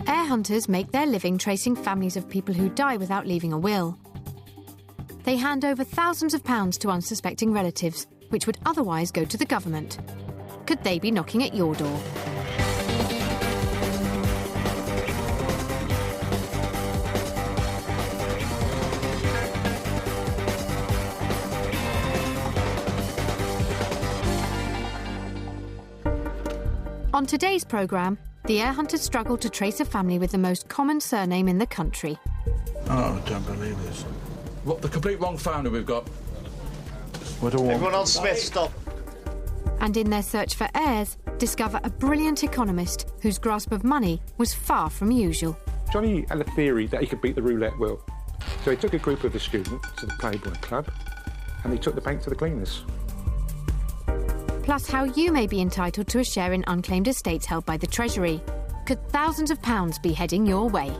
Heir hunters make their living tracing families of people who die without leaving a will. They hand over thousands of pounds to unsuspecting relatives, which would otherwise go to the government. Could they be knocking at your door? On today's programme, the heir hunters struggle to trace a family with the most common surname in the country. Oh, I don't believe this. What, the complete wrong family we've got? Everyone on Smith, stop. And in their search for heirs, discover a brilliant economist whose grasp of money was far from usual. Johnny had a theory that he could beat the roulette wheel. So he took a group of the students to the Playboy Club and he took the bank to the cleaners. Plus how you may be entitled to a share in unclaimed estates held by the Treasury. Could thousands of pounds be heading your way?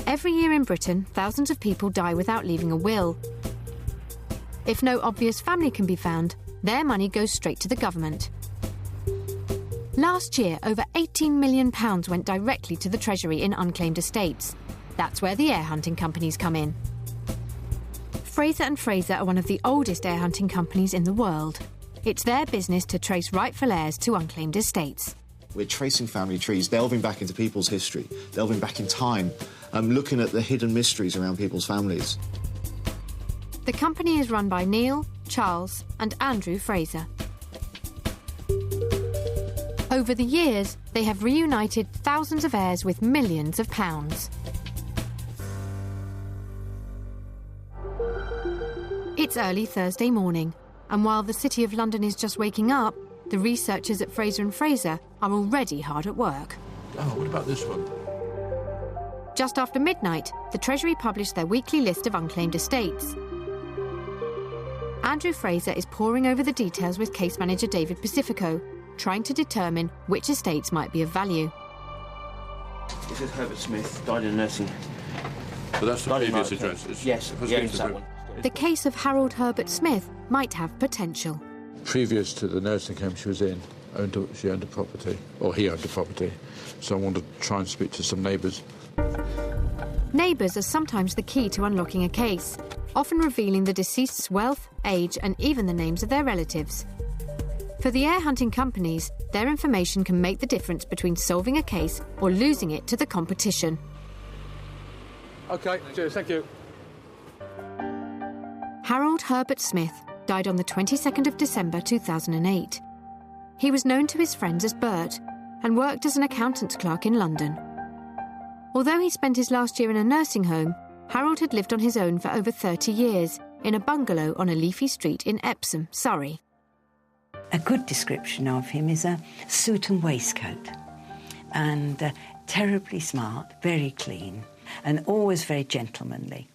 Every year in Britain, thousands of people die without leaving a will. If no obvious family can be found, their money goes straight to the government. Last year, over £18 million went directly to the Treasury in unclaimed estates. That's where the heir hunting companies come in. Fraser and Fraser are one of the oldest heir hunting companies in the world. It's their business to trace rightful heirs to unclaimed estates. We're tracing family trees, delving back into people's history, delving back in time, looking at the hidden mysteries around people's families. The company is run by Neil, Charles and Andrew Fraser. Over the years, they have reunited thousands of heirs with millions of pounds. It's early Thursday morning, and while the City of London is just waking up, the researchers at Fraser and Fraser are already hard at work. Oh, what about this one? Just after midnight, the Treasury published their weekly list of unclaimed estates. Andrew Fraser is poring over the details with case manager David Pacifico, trying to determine which estates might be of value. This is Herbert Smith, died in nursing. But that's the previous address. Yes, it's that one. The case of Harold Herbert Smith might have potential. Previous to the nursing home she was in, she owned a property, or he owned a property, so I wanted to try and speak to some neighbours. Neighbours are sometimes the key to unlocking a case, often revealing the deceased's wealth, age and even the names of their relatives. For the heir hunting companies, their information can make the difference between solving a case or losing it to the competition. OK, cheers, thank you. Harold Herbert Smith died on the 22nd of December 2008. He was known to his friends as Bert and worked as an accountant's clerk in London. Although he spent his last year in a nursing home, Harold had lived on his own for over 30 years in a bungalow on a leafy street in Epsom, Surrey. A good description of him is a suit and waistcoat, and terribly smart, very clean, and always very gentlemanly.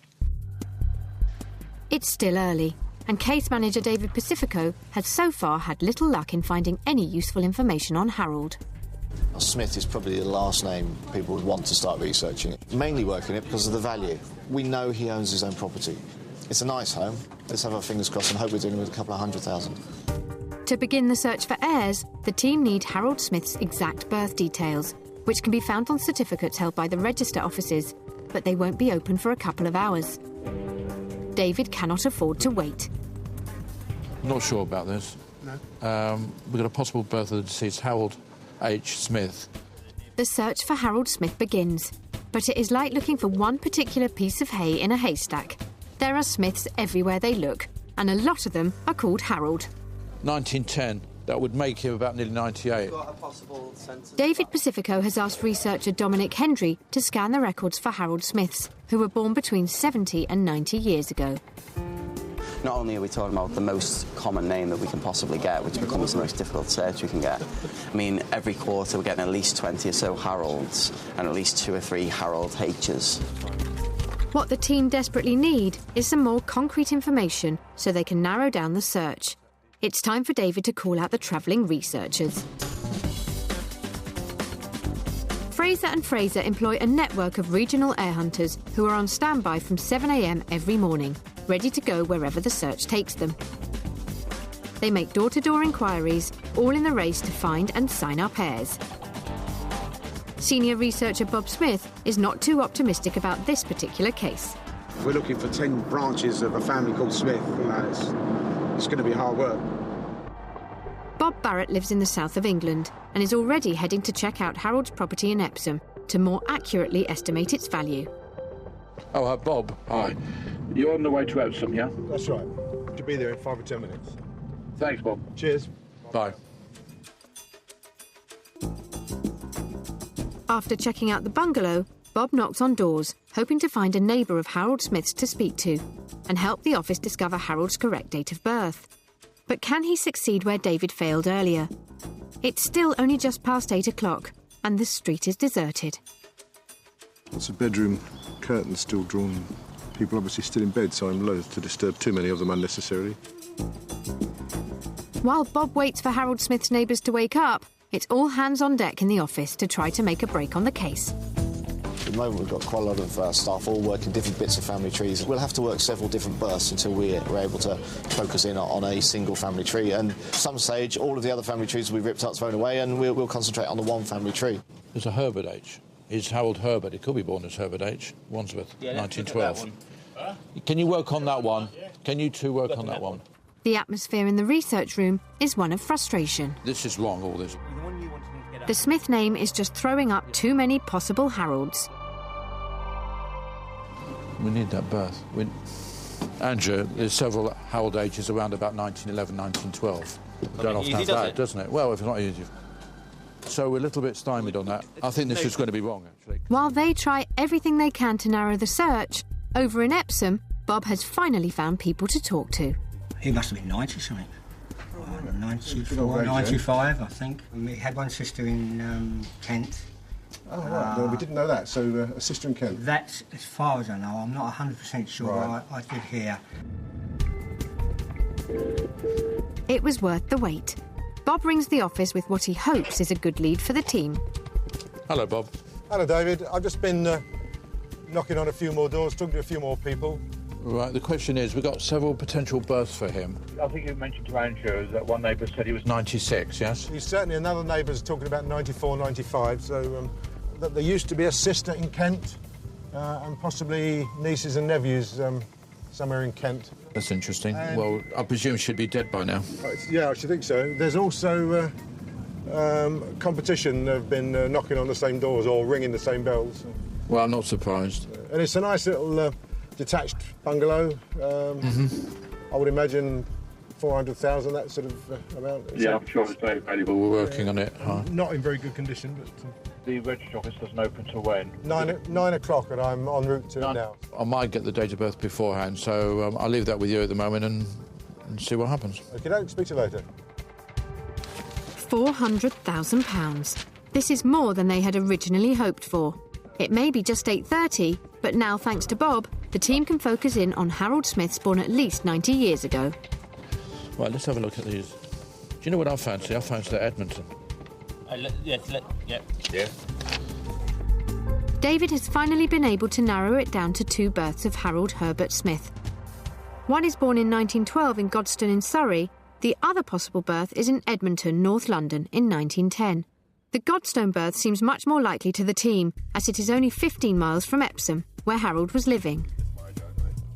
It's still early, and case manager David Pacifico has so far had little luck in finding any useful information on Harold. Smith is probably the last name people would want to start researching. Mainly working it because of the value. We know he owns his own property. It's a nice home. Let's have our fingers crossed and hope we're dealing with a couple of 100,000. To begin the search for heirs, the team need Harold Smith's exact birth details, which can be found on certificates held by the register offices, but they won't be open for a couple of hours. David cannot afford to wait. Not sure about this. No. We've got a possible birth of the deceased Harold H. Smith. The search for Harold Smith begins, but it is like looking for one particular piece of hay in a haystack. There are Smiths everywhere they look, and a lot of them are called Harold. 1910. That would make him about nearly 98. David Pacifico has asked researcher Dominic Hendry to scan the records for Harold Smiths, who were born between 70 and 90 years ago. Not only are we talking about the most common name that we can possibly get, which becomes the most difficult search we can get. I mean, every quarter we're getting at least 20 or so Harolds and at least 2 or 3 Harold H's. What the team desperately need is some more concrete information so they can narrow down the search. It's time for David to call out the travelling researchers. Fraser and Fraser employ a network of regional heir hunters who are on standby from 7 a.m. every morning, ready to go wherever the search takes them. They make door-to-door inquiries, all in the race to find and sign up heirs. Senior researcher Bob Smith is not too optimistic about this particular case. We're looking for 10 branches of a family called Smith. It's going to be hard work. Bob Barrett lives in the south of England and is already heading to check out Harold's property in Epsom to more accurately estimate its value. Oh, Bob, hi. You're on the way to Epsom, yeah? That's right. Should be there in 5 or 10 minutes. Thanks, Bob. Cheers. Bye. After checking out the bungalow, Bob knocks on doors, hoping to find a neighbour of Harold Smith's to speak to and help the office discover Harold's correct date of birth. But can he succeed where David failed earlier? It's still only just past 8 o'clock and the street is deserted. It's a bedroom curtain still drawn. People obviously still in bed, so I'm loath to disturb too many of them unnecessarily. While Bob waits for Harold Smith's neighbours to wake up, it's all hands on deck in the office to try to make a break on the case. At the moment, we've got quite a lot of staff all working different bits of family trees. We'll have to work several different bursts until we're able to focus in on a single family tree. And at some stage, all of the other family trees will be ripped up, thrown away, and we'll concentrate on the one family tree. There's a Herbert H. Is Harold Herbert. He could be born as Herbert H. Wandsworth, 1912. Can you work on that one? Can you two work on that one? The atmosphere in the research room is one of frustration. This is wrong, all this. The Smith name is just throwing up too many possible Harolds. We need that birth. Andrew, there's several Harold H's around about 1911, 1912. Don't often have that, doesn't it? Well, if it's not easy. So we're a little bit stymied on that. I think this is going to be wrong, actually. While they try everything they can to narrow the search, over in Epsom, Bob has finally found people to talk to. He must have been 90-something. 94, 95, I think. We had one sister in Kent. Oh, right. No, we didn't know that. So, a sister in Kent. That's, as far as I know, I'm not 100% sure. Right. I did hear. It was worth the wait. Bob rings the office with what he hopes is a good lead for the team. Hello, Bob. Hello, David. I've just been knocking on a few more doors, talking to a few more people. Right, the question is, we've got several potential births for him. I think you mentioned to Andrew that one neighbour said he was 96, yes? He's certainly another neighbour's talking about 94, 95, so that there used to be a sister in Kent and possibly nieces and nephews somewhere in Kent. That's interesting. Well, I presume she'd be dead by now. Yeah, I should think so. There's also competition. They've been knocking on the same doors or ringing the same bells. Well, I'm not surprised. And it's a nice little detached bungalow. I would imagine 400,000, that sort of amount. Yeah, I'm sure it's very valuable. We're working on it. Not in very good condition, but... The registry office doesn't open till when? 9 o'clock, and I'm en route to it now. I might get the date of birth beforehand, so I'll leave that with you at the moment and see what happens. OK, don't speak to you later. £400,000. This is more than they had originally hoped for. It may be just 8:30, but now, thanks to Bob, the team can focus in on Harold Smith's born at least 90 years ago. Right, let's have a look at these. Do you know what I fancy? I fancy the Edmonton. Yeah. David has finally been able to narrow it down to 2 births of Harold Herbert Smith. One is born in 1912 in Godstone in Surrey. The other possible birth is in Edmonton, North London, in 1910. The Godstone birth seems much more likely to the team, as it is only 15 miles from Epsom, where Harold was living.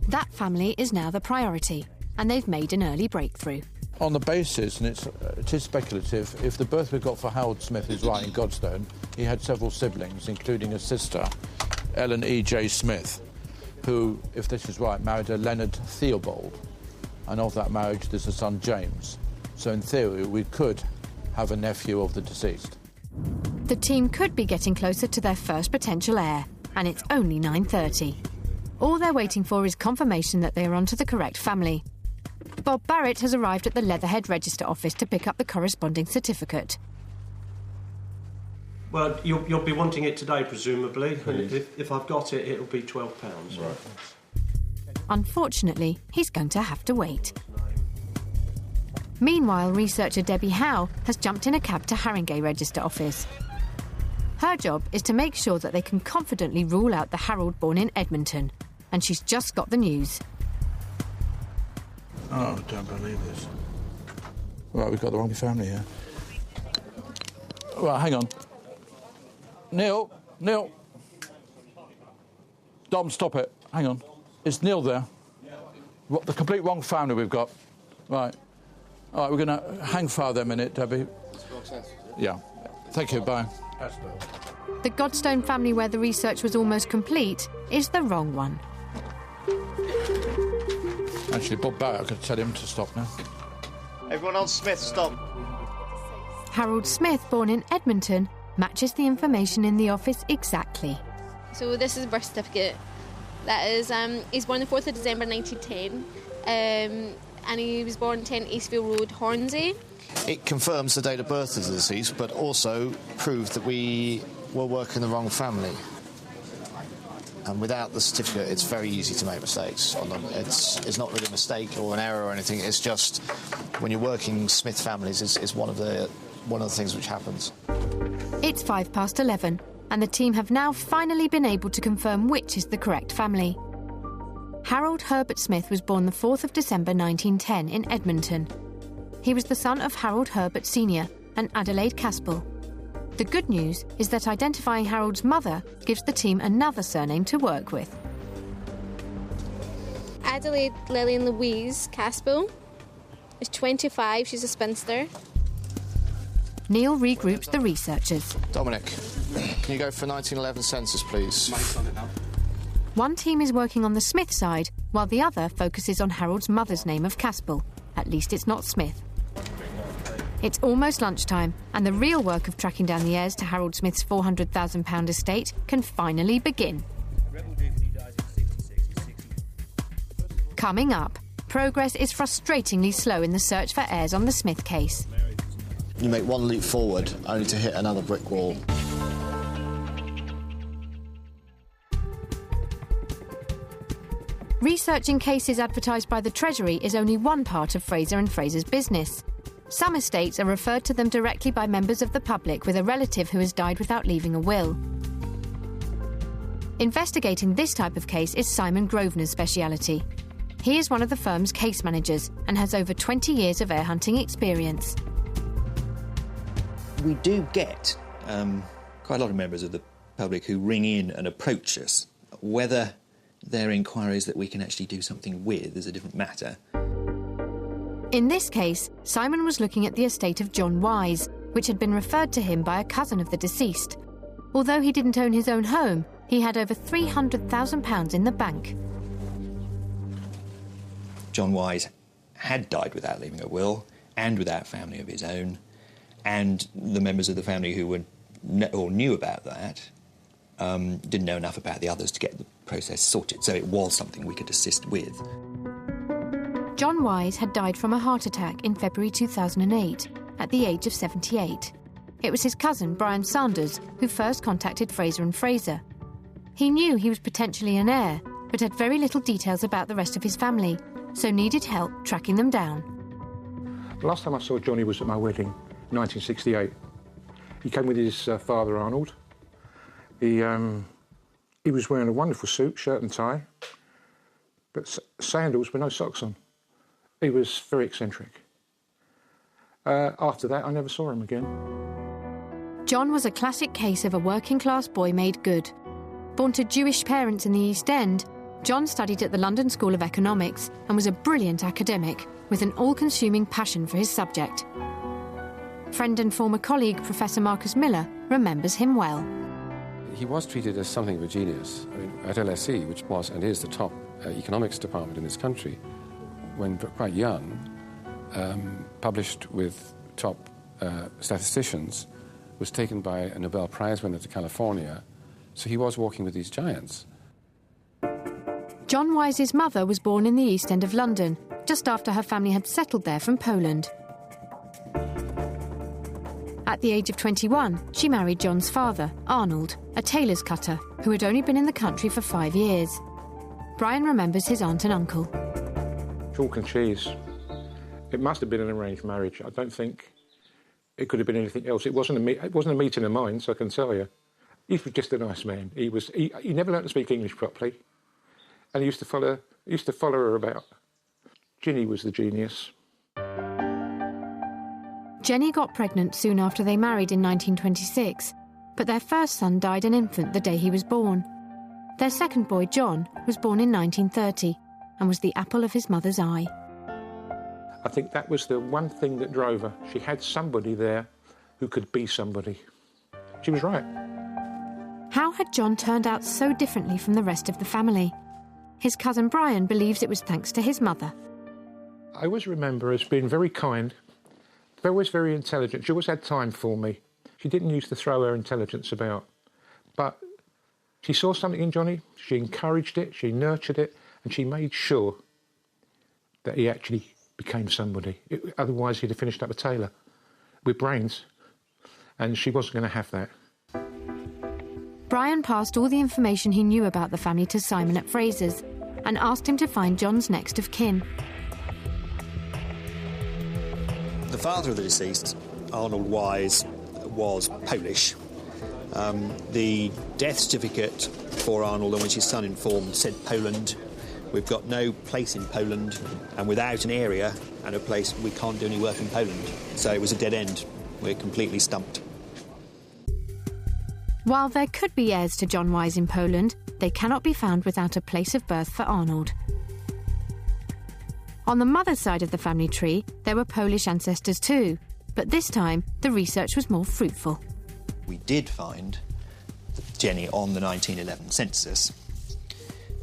That family is now the priority, and they've made an early breakthrough. On the basis, and it is speculative, if the birth we've got for Harold Smith is right in Godstone, he had several siblings, including a sister, Ellen E.J. Smith, who, if this is right, married a Leonard Theobald. And of that marriage, there's a son, James. So in theory, we could have a nephew of the deceased. The team could be getting closer to their first potential heir, and it's only 9:30. All they're waiting for is confirmation that they are onto the correct family. Bob Barrett has arrived at the Leatherhead Register Office to pick up the corresponding certificate. Well, you'll be wanting it today, presumably, and if I've got it, it'll be £12. Right. Unfortunately, he's going to have to wait. Meanwhile, researcher Debbie Howe has jumped in a cab to Haringey Register Office. Her job is to make sure that they can confidently rule out the Harold born in Edmonton, and she's just got the news. Oh, I don't believe this. Right, we've got the wrong family here. Right, hang on. Neil. Dom, stop it. Hang on. Is Neil there? What, the complete wrong family we've got. Right. All right, we're going to hang fire there a minute, Debbie. Yeah. Thank you, bye. The Godstone family where the research was almost complete is the wrong one. Actually, Bob Barrett, I could tell him to stop now. Everyone on Smith, stop. Harold Smith, born in Edmonton, matches the information in the office exactly. So this is a birth certificate. That is, he's born the 4th of December 1910, and he was born 10 Eastville Road, Hornsey. It confirms the date of birth of the deceased, but also proved that we were working the wrong family. And without the certificate, it's very easy to make mistakes on them. It's not really a mistake or an error or anything. It's just when you're working Smith families, it's one of the things which happens. It's 11:05, and the team have now finally been able to confirm which is the correct family. Harold Herbert Smith was born the 4th of December 1910 in Edmonton. He was the son of Harold Herbert Sr. and Adelaide Caspel. The good news is that identifying Harold's mother gives the team another surname to work with. Adelaide Lillian Louise Caspel is 25, she's a spinster. Neil regroups the researchers. Dominic, can you go for 1911 census, please? One team is working on the Smith side, while the other focuses on Harold's mother's name of Caspel. At least it's not Smith. It's almost lunchtime, and the real work of tracking down the heirs to Harold Smith's £400,000 estate can finally begin. Coming up, progress is frustratingly slow in the search for heirs on the Smith case. You make one leap forward, only to hit another brick wall. Researching cases advertised by the Treasury is only one part of Fraser and Fraser's business. Some estates are referred to them directly by members of the public with a relative who has died without leaving a will. Investigating this type of case is Simon Grosvenor's speciality. He is one of the firm's case managers and has over 20 years of heir hunting experience. We do get quite a lot of members of the public who ring in and approach us. Whether they're inquiries that we can actually do something with is a different matter. In this case, Simon was looking at the estate of John Wise, which had been referred to him by a cousin of the deceased. Although he didn't own his own home, he had over £300,000 in the bank. John Wise had died without leaving a will and without family of his own, and the members of the family who knew about that didn't know enough about the others to get the process sorted, so it was something we could assist with. John Wise had died from a heart attack in February 2008, at the age of 78. It was his cousin, Brian Sanders, who first contacted Fraser and Fraser. He knew he was potentially an heir, but had very little details about the rest of his family, so needed help tracking them down. The last time I saw Johnny was at my wedding, 1968. He came with his father, Arnold. He was wearing a wonderful suit, shirt and tie, but sandals with no socks on. He was very eccentric. After that, I never saw him again. John was a classic case of a working-class boy made good. Born to Jewish parents in the East End, John studied at the London School of Economics and was a brilliant academic with an all-consuming passion for his subject. Friend and former colleague Professor Marcus Miller remembers him well. He was treated as something of a genius. I mean, at LSE, which was and is the top economics department in this country, when quite young, published with top statisticians, was taken by a Nobel Prize winner to California. So he was walking with these giants. John Wise's mother was born in the East End of London, just after her family had settled there from Poland. At the age of 21, she married John's father, Arnold, a tailor's cutter, who had only been in the country for 5 years. Brian remembers his aunt and uncle. Chalk and cheese. It must have been an arranged marriage. I don't think it could have been anything else. It wasn't a meeting of mine, so I can tell you. He was just a nice man. He never learned to speak English properly, and he used to follow her about. Ginny was the genius. Jenny got pregnant soon after they married in 1926, but their first son died an infant the day he was born. Their second boy, John, was born in 1930 and was the apple of his mother's eye. I think that was the one thing that drove her. She had somebody there who could be somebody. She was right. How had John turned out so differently from the rest of the family? His cousin Brian believes it was thanks to his mother. I always remember her as being very kind, always very intelligent. She always had time for me. She didn't used to throw her intelligence about. But she saw something in Johnny, she encouraged it, she nurtured it, and she made sure that he actually became somebody. Otherwise, he'd have finished up a tailor with brains, and she wasn't going to have that. Brian passed all the information he knew about the family to Simon at Fraser's and asked him to find John's next of kin. The father of the deceased, Arnold Wise, was Polish. The death certificate for Arnold, on which his son informed, said Poland. We've got no place in Poland, and without an area and a place, we can't do any work in Poland. So it was a dead end. We're completely stumped. While there could be heirs to John Wise in Poland, they cannot be found without a place of birth for Arnold. On the mother's side of the family tree, there were Polish ancestors too, but this time the research was more fruitful. We did find Jenny on the 1911 census,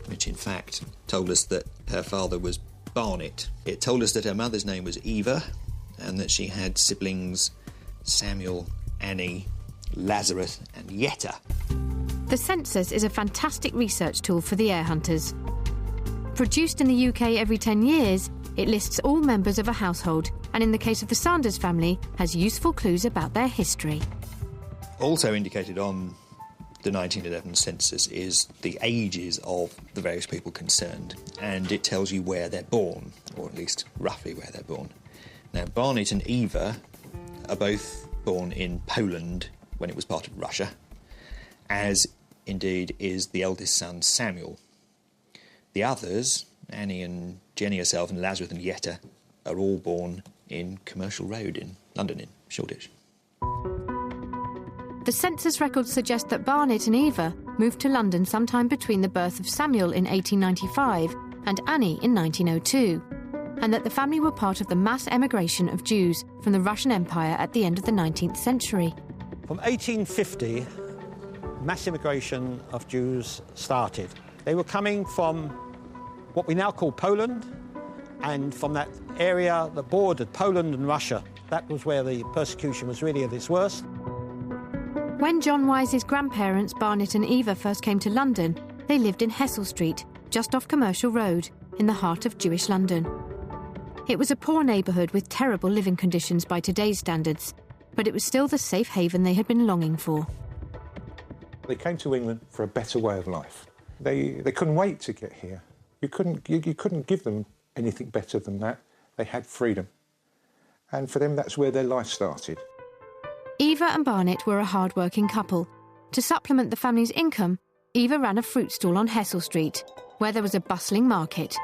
which in fact told us that her father was Barnett. It told us that her mother's name was Eva and that she had siblings Samuel, Annie, Lazarus and Yetta. The census is a fantastic research tool for the heir hunters. Produced in the UK every 10 years, it lists all members of a household and in the case of the Sanders family has useful clues about their history. Also indicated on the 1911 census is the ages of the various people concerned, and it tells you where they're born, or at least roughly where they're born. Now, Barnett and Eva are both born in Poland when it was part of Russia, as indeed is the eldest son, Samuel. The others, Annie and Jenny herself and Lazarus and Yetta, are all born in Commercial Road in London, in Shoreditch. The census records suggest that Barnett and Eva moved to London sometime between the birth of Samuel in 1895 and Annie in 1902, and that the family were part of the mass emigration of Jews from the Russian Empire at the end of the 19th century. From 1850, mass immigration of Jews started. They were coming from what we now call Poland, and from that area that bordered Poland and Russia. That was where the persecution was really at its worst. When John Wise's grandparents, Barnett and Eva, first came to London, they lived in Hessel Street, just off Commercial Road, in the heart of Jewish London. It was a poor neighbourhood with terrible living conditions by today's standards, but it was still the safe haven they had been longing for. They came to England for a better way of life. They couldn't wait to get here. You couldn't give them anything better than that. They had freedom. And for them, that's where their life started. Eva and Barnett were a hard-working couple. To supplement the family's income, Eva ran a fruit stall on Hessel Street, where there was a bustling market.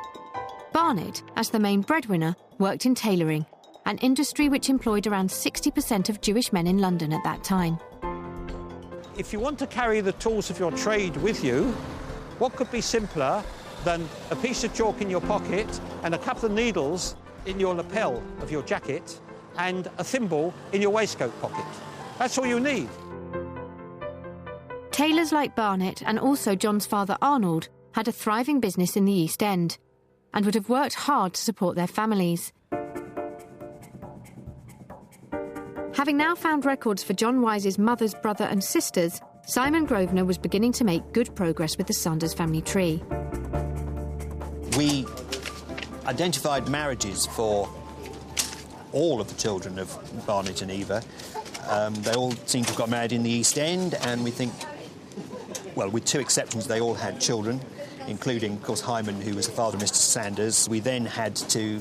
Barnett, as the main breadwinner, worked in tailoring, an industry which employed around 60% of Jewish men in London at that time. If you want to carry the tools of your trade with you, what could be simpler than a piece of chalk in your pocket and a couple of needles in your lapel of your jacket and a thimble in your waistcoat pocket? That's all you need. Tailors like Barnett and also John's father Arnold had a thriving business in the East End and would have worked hard to support their families. Having now found records for John Wise's mother's brother and sisters, Simon Grosvenor was beginning to make good progress with the Sanders family tree. We identified marriages for all of the children of Barnett and Eva. They all seem to have got married in the East End, and we think, well, with two exceptions, they all had children, including, of course, Hyman, who was the father of Mr. Sanders. We then had to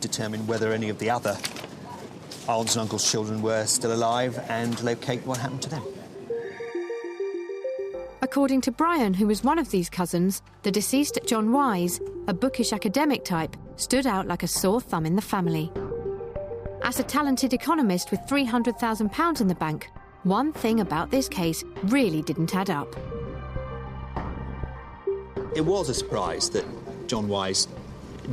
determine whether any of the other aunts and uncles' children were still alive and locate what happened to them. According to Brian, who was one of these cousins, the deceased John Wise, a bookish academic type, stood out like a sore thumb in the family. As a talented economist with £300,000 in the bank, One thing about this case really didn't add up. It was a surprise that John Wise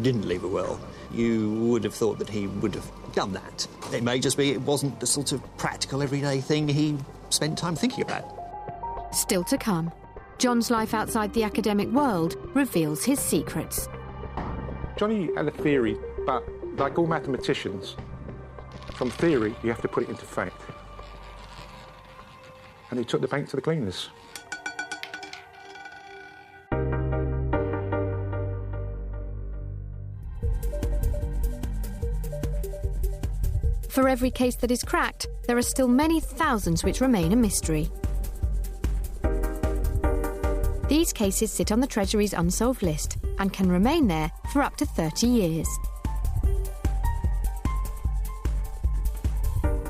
didn't leave a will. You would have thought that he would have done that. It may just be it wasn't the sort of practical, everyday thing he spent time thinking about. Still to come, John's life outside the academic world reveals his secrets. Johnny had a theory, but like all mathematicians, from theory you have to put it into fact. And he took the bank to the cleaners. For every case that is cracked, there are still many thousands which remain a mystery. These cases sit on the Treasury's unsolved list and can remain there for up to 30 years.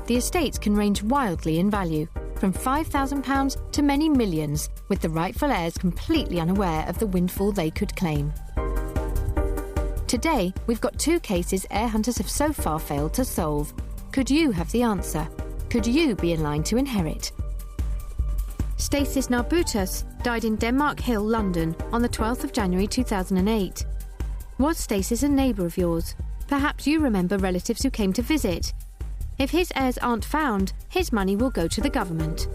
The estates can range wildly in value, from £5,000 to many millions, with the rightful heirs completely unaware of the windfall they could claim. Today, we've got 2 cases heir hunters have so far failed to solve. Could you have the answer? Could you be in line to inherit? Stasis Narbutas died in Denmark Hill, London, on the 12th of January 2008. Was Stasis a neighbour of yours? Perhaps you remember relatives who came to visit. If his heirs aren't found, his money will go to the government.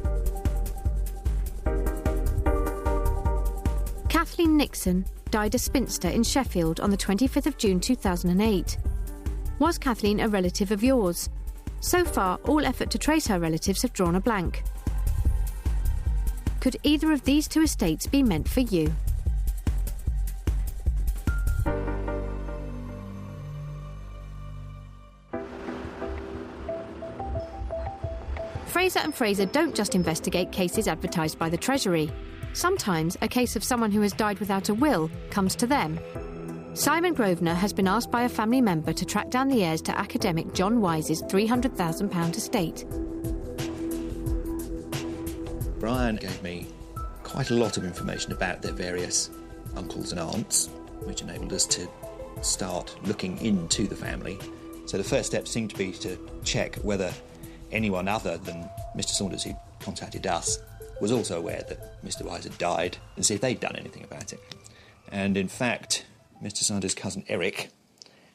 Kathleen Nixon died a spinster in Sheffield on the 25th of June 2008. Was Kathleen a relative of yours? So far, all effort to trace her relatives have drawn a blank. Could either of these 2 estates be meant for you? Fraser and Fraser don't just investigate cases advertised by the Treasury. Sometimes a case of someone who has died without a will comes to them. Simon Grosvenor has been asked by a family member to track down the heirs to academic John Wise's £300,000 estate. Brian gave me quite a lot of information about their various uncles and aunts, which enabled us to start looking into the family. So the first step seemed to be to check whether anyone other than Mr. Saunders, who contacted us, was also aware that Mr. Wise had died, and see if they'd done anything about it. And in fact, Mr. Saunders' cousin Eric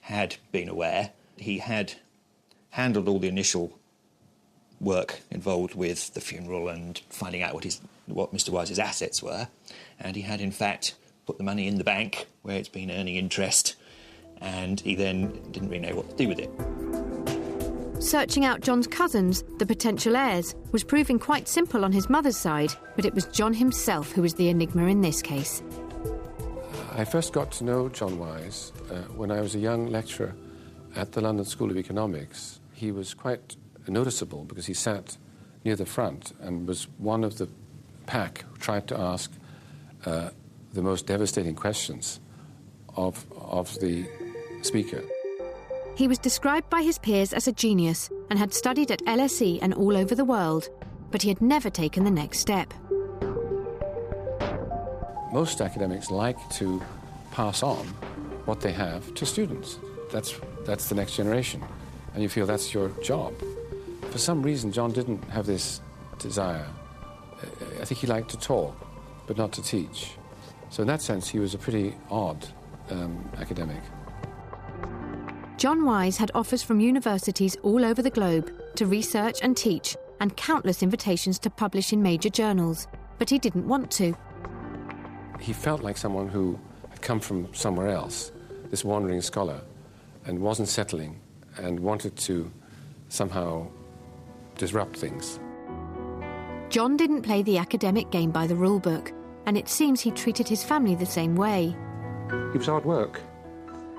had been aware. He had handled all the initial work involved with the funeral and finding out what Mr. Wise's assets were, and he had in fact put the money in the bank where it's been earning interest, and he then didn't really know what to do with it. Searching out John's cousins, the potential heirs, was proving quite simple on his mother's side, but it was John himself who was the enigma in this case. I first got to know John Wise when I was a young lecturer at the London School of Economics. He was quite noticeable because he sat near the front and was one of the pack who tried to ask the most devastating questions of the speaker. He was described by his peers as a genius and had studied at LSE and all over the world, but he had never taken the next step. Most academics like to pass on what they have to students. That's the next generation, and you feel that's your job. For some reason, John didn't have this desire. I think he liked to talk, but not to teach. So in that sense, he was a pretty odd academic. John Wise had offers from universities all over the globe to research and teach, and countless invitations to publish in major journals, but he didn't want to. He felt like someone who had come from somewhere else, this wandering scholar, and wasn't settling and wanted to somehow disrupt things. John didn't play the academic game by the rulebook, and it seems he treated his family the same way. He was hard work,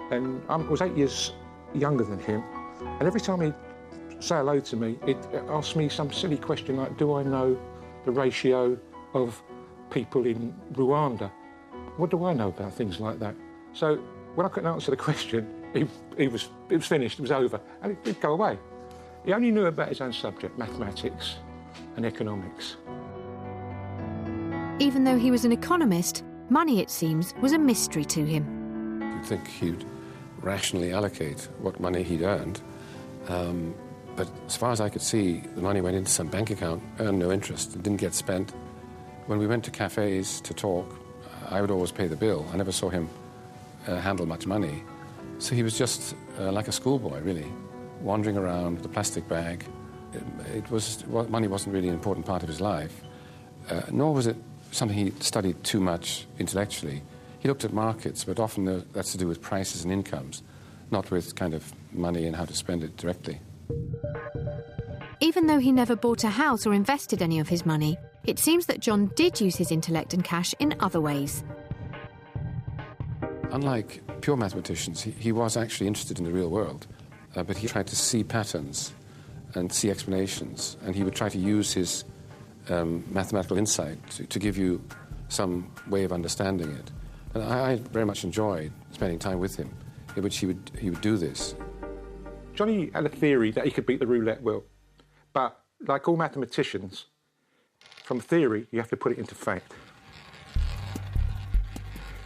and I was 8 years younger than him, and every time he'd say hello to me, he'd ask me some silly question like, do I know the ratio of people in Rwanda? What do I know about things like that? So when I couldn't answer the question, it was finished, it was over, and he'd go away. He only knew about his own subject, mathematics and economics. Even though he was an economist, money, it seems, was a mystery to him. You'd think he'd rationally allocate what money he'd earned, But as far as I could see, the money went into some bank account, earned no interest, it didn't get spent. When we went to cafes to talk, I would always pay the bill. I never saw him handle much money. So he was just like a schoolboy, really, wandering around with a plastic bag. Money wasn't really an important part of his life, nor was it something he studied too much intellectually. He looked at markets, but often that's to do with prices and incomes, not with kind of money and how to spend it directly. Even though he never bought a house or invested any of his money, it seems that John did use his intellect and cash in other ways. Unlike pure mathematicians, he was actually interested in the real world, but he tried to see patterns and see explanations, and he would try to use his mathematical insight to give you some way of understanding it. And I very much enjoyed spending time with him, in which he would do this. Johnny had a theory that he could beat the roulette wheel, but like all mathematicians, from theory you have to put it into fact.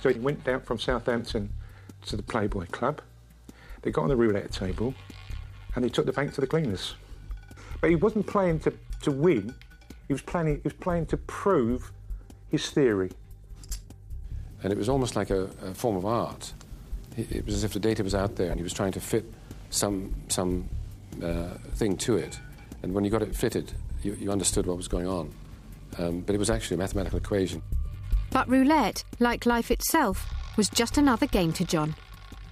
So he went down from Southampton to the Playboy Club. They got on the roulette table, and he took the bank to the cleaners. But he wasn't playing to win. He was playing to prove his theory. And it was almost like a form of art. It was as if the data was out there, and he was trying to fit some thing to it. And when you got it fitted, you understood what was going on. But it was actually a mathematical equation. But roulette, like life itself, was just another game to John.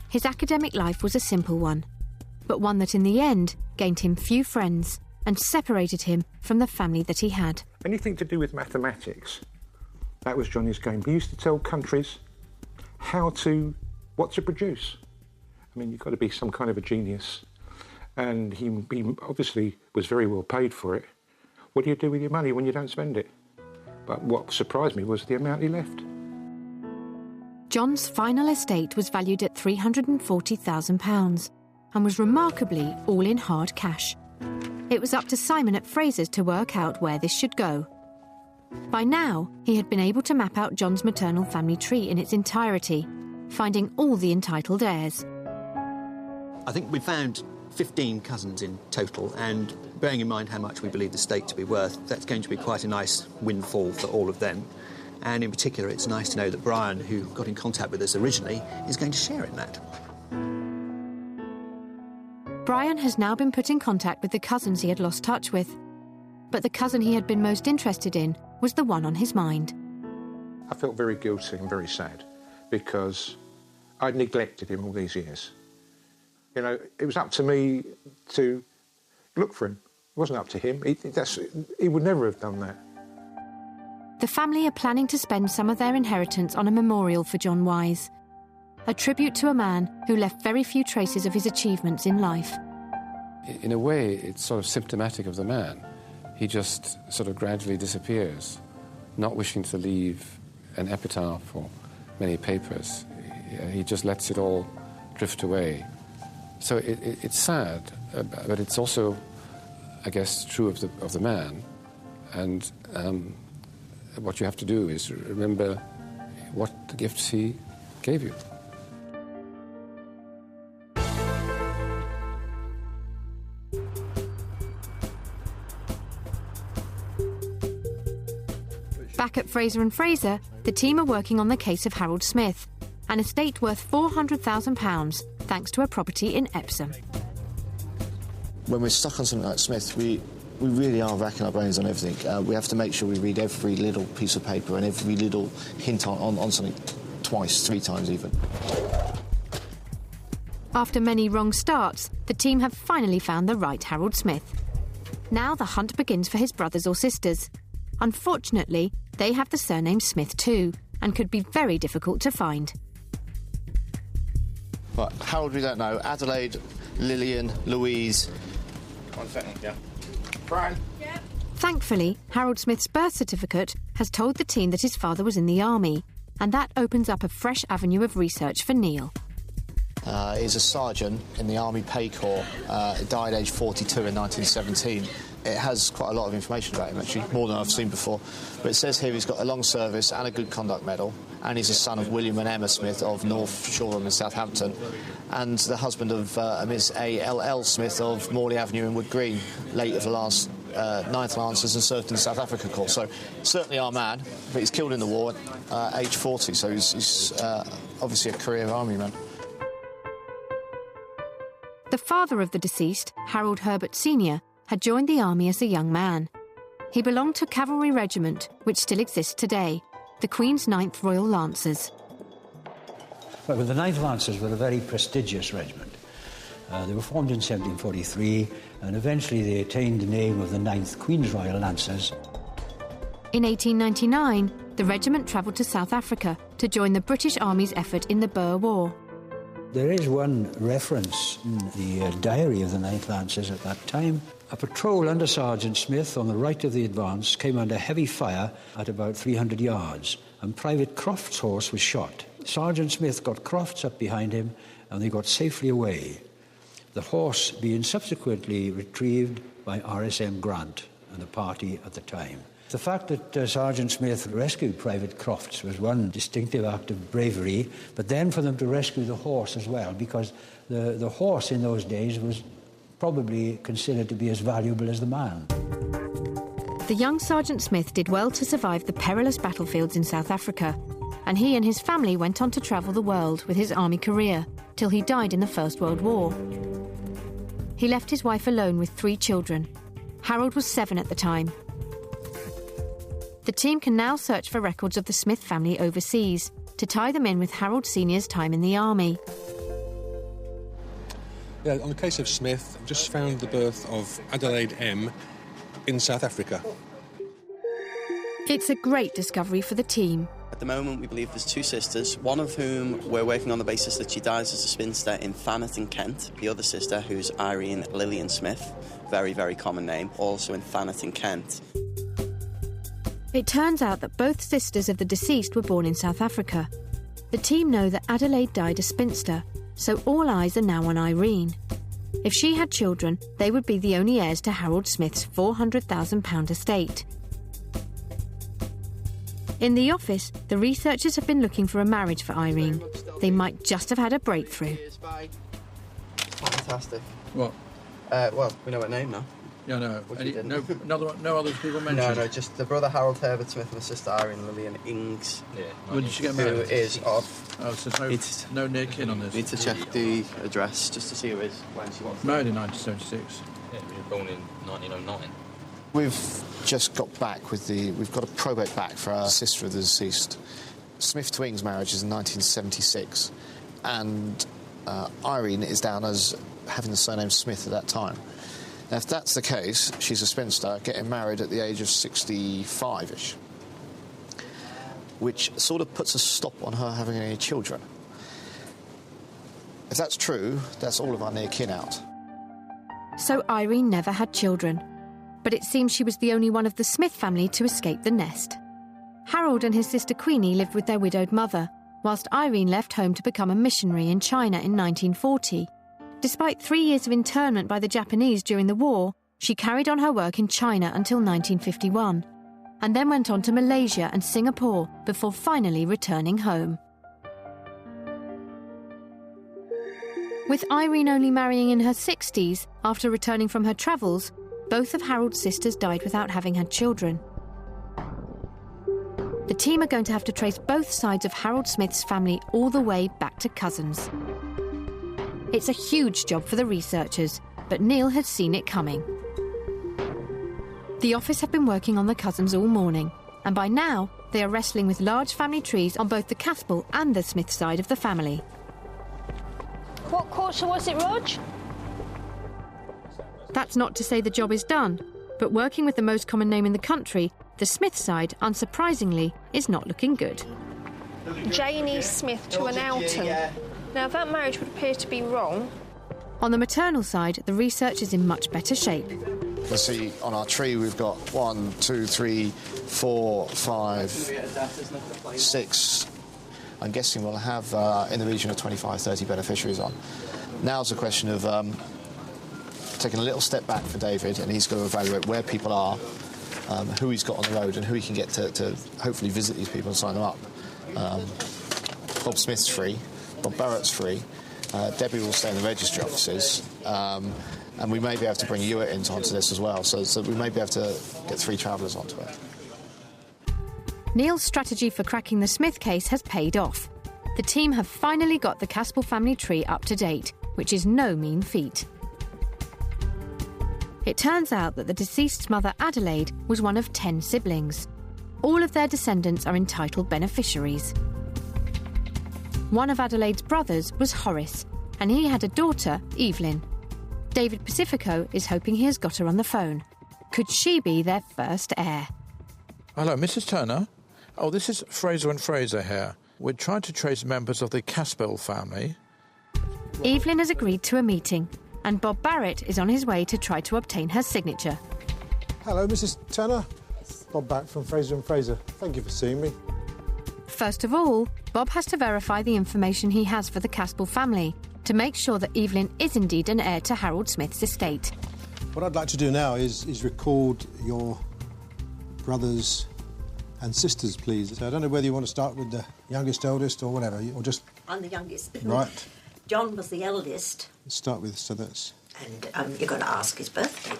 His academic life was a simple one, but one that in the end gained him few friends and separated him from the family that he had. Anything to do with mathematics, that was Johnny's game. He used to tell countries what to produce. I mean, you've got to be some kind of a genius. And he obviously was very well paid for it. What do you do with your money when you don't spend it? But what surprised me was the amount he left. John's final estate was valued at £340,000 and was remarkably all in hard cash. It was up to Simon at Fraser's to work out where this should go. By now, he had been able to map out John's maternal family tree in its entirety, finding all the entitled heirs. I think we found 15 cousins in total, and bearing in mind how much we believe the estate to be worth, that's going to be quite a nice windfall for all of them. And in particular, it's nice to know that Brian, who got in contact with us originally, is going to share in that. Brian has now been put in contact with the cousins he had lost touch with. But the cousin he had been most interested in was the one on his mind. I felt very guilty and very sad because I'd neglected him all these years. You know, it was up to me to look for him. It wasn't up to him. He would never have done that. The family are planning to spend some of their inheritance on a memorial for John Wise, a tribute to a man who left very few traces of his achievements in life. In a way, it's sort of symptomatic of the man. He just sort of gradually disappears, not wishing to leave an epitaph or many papers. He just lets it all drift away. So it's sad, but it's also, I guess, true of the man. And what you have to do is remember what the gifts he gave you. Back at Fraser and Fraser, the team are working on the case of Harold Smith, an estate worth £400,000 thanks to a property in Epsom. When we're stuck on something like Smith, we really are racking our brains on everything. We have to make sure we read every little piece of paper and every little hint on something twice, 3 times even. After many wrong starts, the team have finally found the right Harold Smith. Now the hunt begins for his brothers or sisters. Unfortunately, they have the surname Smith too, and could be very difficult to find. Right, Harold we don't know. Adelaide, Lillian, Louise. 1 second, yeah. Brian? Yeah. Thankfully, Harold Smith's birth certificate has told the team that his father was in the army, and that opens up a fresh avenue of research for Neil. He's a sergeant in the Army Pay Corps. Died aged 42 in 1917. it has quite a lot of information about him, actually, more than I've seen before. But it says here he's got a long service and a good conduct medal, and he's a son of William and Emma Smith of North Shoreham in Southampton, and the husband of Miss A.L.L. Smith of Morley Avenue in Wood Green, late of the last 9th Lancers, and served in the South Africa Corps. So certainly our man, but he's killed in the war at age 40, so he's obviously a career army man. The father of the deceased, Harold Herbert Sr., had joined the army as a young man. He belonged to a cavalry regiment which still exists today, the Queen's 9th Royal Lancers. Well, the 9th Lancers were a very prestigious regiment. They were formed in 1743, and eventually they attained the name of the 9th Queen's Royal Lancers. In 1899, the regiment travelled to South Africa to join the British Army's effort in the Boer War. There is one reference in the diary of the 9th Lancers at that time. A patrol under Sergeant Smith on the right of the advance came under heavy fire at about 300 yards, and Private Croft's horse was shot. Sergeant Smith got Crofts up behind him, and they got safely away, the horse being subsequently retrieved by RSM Grant and the party at the time. The fact that Sergeant Smith rescued Private Crofts was one distinctive act of bravery, but then for them to rescue the horse as well, because the horse in those days was probably considered to be as valuable as the man. The young Sergeant Smith did well to survive the perilous battlefields in South Africa, and he and his family went on to travel the world with his army career, till he died in the First World War. He left his wife alone with 3 children. Harold was 7 at the time. The team can now search for records of the Smith family overseas to tie them in with Harold Sr.'s time in the army. Yeah, on the case of Smith, I've just found the birth of Adelaide M. in South Africa. It's a great discovery for the team. At the moment, we believe there's 2 sisters, one of whom we're working on the basis that she dies as a spinster in Thanet in Kent. The other sister, who's Irene Lillian Smith, very, very common name, also in Thanet in Kent. It turns out that both sisters of the deceased were born in South Africa. The team know that Adelaide died a spinster, so all eyes are now on Irene. If she had children, they would be the only heirs to Harold Smith's £400,000 estate. In the office, the researchers have been looking for a marriage for Irene. They might just have had a breakthrough. Fantastic. What? Well, we know her name now. Yeah, no. No other people mentioned? No, just the brother Harold Herbert Smith and the sister Irene Lillian Ings. Yeah. When did she get married? Who is of... Oh, so there's no near kin on this? Need to check the address just to see who is when she was. Married in 1976. Yeah, we were born in 1909. We've just got back with we've got a probate back for our sister of the deceased. Smith Twing's marriage is in 1976, and Irene is down as having the surname Smith at that time. Now, if that's the case, she's a spinster, getting married at the age of 65-ish, which sort of puts a stop on her having any children. If that's true, that's all of our near kin out. So Irene never had children, but it seems she was the only one of the Smith family to escape the nest. Harold and his sister Queenie lived with their widowed mother, whilst Irene left home to become a missionary in China in 1940. Despite 3 years of internment by the Japanese during the war, she carried on her work in China until 1951, and then went on to Malaysia and Singapore before finally returning home. With Irene only marrying in her 60s after returning from her travels, both of Harold's sisters died without having had children. The team are going to have to trace both sides of Harold Smith's family all the way back to cousins. It's a huge job for the researchers, but Neil had seen it coming. The office have been working on the cousins all morning, and by now they are wrestling with large family trees on both the Caspel and the Smith side of the family. What quarter was it, Rog? That's not to say the job is done, but working with the most common name in the country, the Smith side, unsurprisingly, is not looking good. Janie Smith to an Alton. Now, that marriage would appear to be wrong. On the maternal side, the research is in much better shape. You'll see on our tree we've got 1, 2, 3, 4, 5, 6. I'm guessing we'll have in the region of 25, 30 beneficiaries on. Now's a question of taken a little step back for David, and he's got to evaluate where people are, who he's got on the road, and who he can get to hopefully visit these people and sign them up. Bob Smith's free, Bob Barrett's free, Debbie will stay in the registry offices, and we may be able to bring Hewitt onto this as well, so we may be able to get 3 travellers onto it. Neil's strategy for cracking the Smith case has paid off. The team have finally got the Caspel family tree up to date, which is no mean feat. It turns out that the deceased's mother, Adelaide, was one of 10 siblings. All of their descendants are entitled beneficiaries. One of Adelaide's brothers was Horace, and he had a daughter, Evelyn. David Pacifico is hoping he has got her on the phone. Could she be their first heir? Hello, Mrs. Turner. Oh, this is Fraser and Fraser here. We're trying to trace members of the Caspel family. Evelyn has agreed to a meeting, and Bob Barrett is on his way to try to obtain her signature. Hello, Mrs. Turner. Bob back from Fraser and Fraser. Thank you for seeing me. First of all, Bob has to verify the information he has for the Caspel family to make sure that Evelyn is indeed an heir to Harold Smith's estate. What I'd like to do now is record your brothers and sisters, please. So I don't know whether you want to start with the youngest, eldest, or whatever, or just... I'm the youngest. Right. John was the eldest. Let's start with, so that's... And you've got to ask his birthday.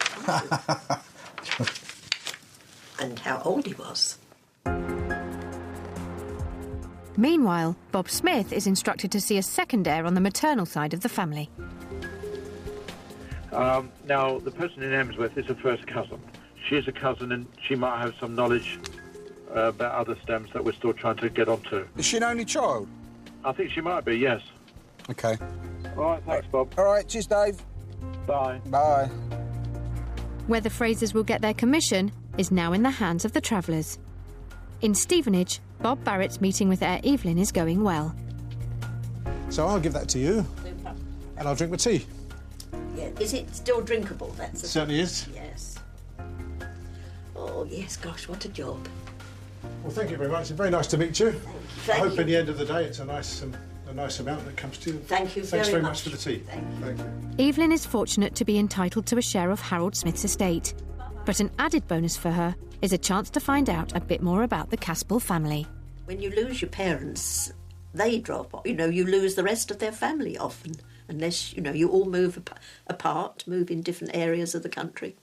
And how old he was. Meanwhile, Bob Smith is instructed to see a second heir on the maternal side of the family. Now, the person in Emsworth is a first cousin. She is a cousin and she might have some knowledge about other stems that we're still trying to get onto. Is she an only child? I think she might be, yes. OK. All right, thanks, Bob. All right, cheers, Dave. Bye. Bye. Whether Frasers will get their commission is now in the hands of the travellers. In Stevenage, Bob Barrett's meeting with heir Evelyn is going well. So I'll give that to you, and I'll drink my tea. Yeah, is it still drinkable? It certainly is. Yes. Oh, yes, gosh, what a job. Well, thank you very much. It's very nice to meet you. Thank I hope you. at the end of the day it's a nice amount that comes to you. Thank you Thanks very very much. much for the tea. Thank you. Evelyn is fortunate to be entitled to a share of Harold Smith's estate. But an added bonus for her is a chance to find out a bit more about the Caspel family. When you lose your parents, they drop off. You know, you lose the rest of their family often, unless, you know, you all move apart, move in different areas of the country.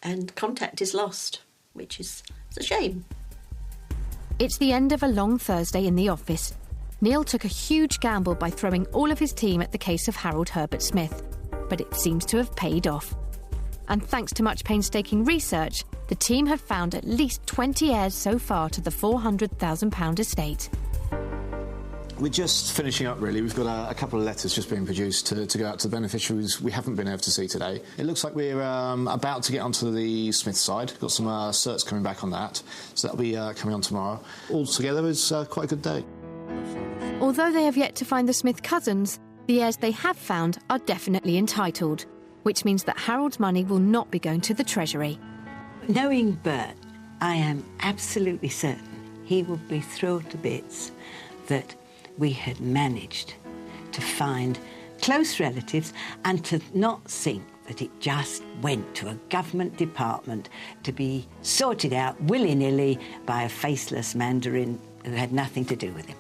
And contact is lost, which is a shame. It's the end of a long Thursday in the office. Neil took a huge gamble by throwing all of his team at the case of Harold Herbert Smith, but it seems to have paid off. And thanks to much painstaking research, the team have found at least 20 heirs so far to the £400,000 estate. We're just finishing up, really. We've got a couple of letters just being produced to go out to the beneficiaries we haven't been able to see today. It looks like we're about to get onto the Smith side. Got some certs coming back on that, so that'll be coming on tomorrow. Altogether, it's quite a good day. Although they have yet to find the Smith cousins, the heirs they have found are definitely entitled, which means that Harold's money will not be going to the Treasury. Knowing Bert, I am absolutely certain he would be thrilled to bits that we had managed to find close relatives and to not think that it just went to a government department to be sorted out willy-nilly by a faceless mandarin who had nothing to do with him.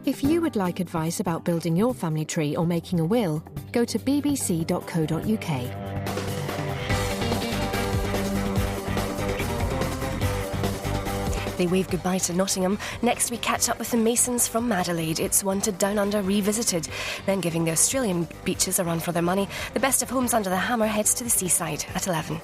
If you would like advice about building your family tree or making a will, go to bbc.co.uk. They wave goodbye to Nottingham. Next, we catch up with the Masons from Adelaide. It's Wanted Down Under revisited. Then, giving the Australian beaches a run for their money, the Best of Homes Under the Hammer heads to the seaside at 11.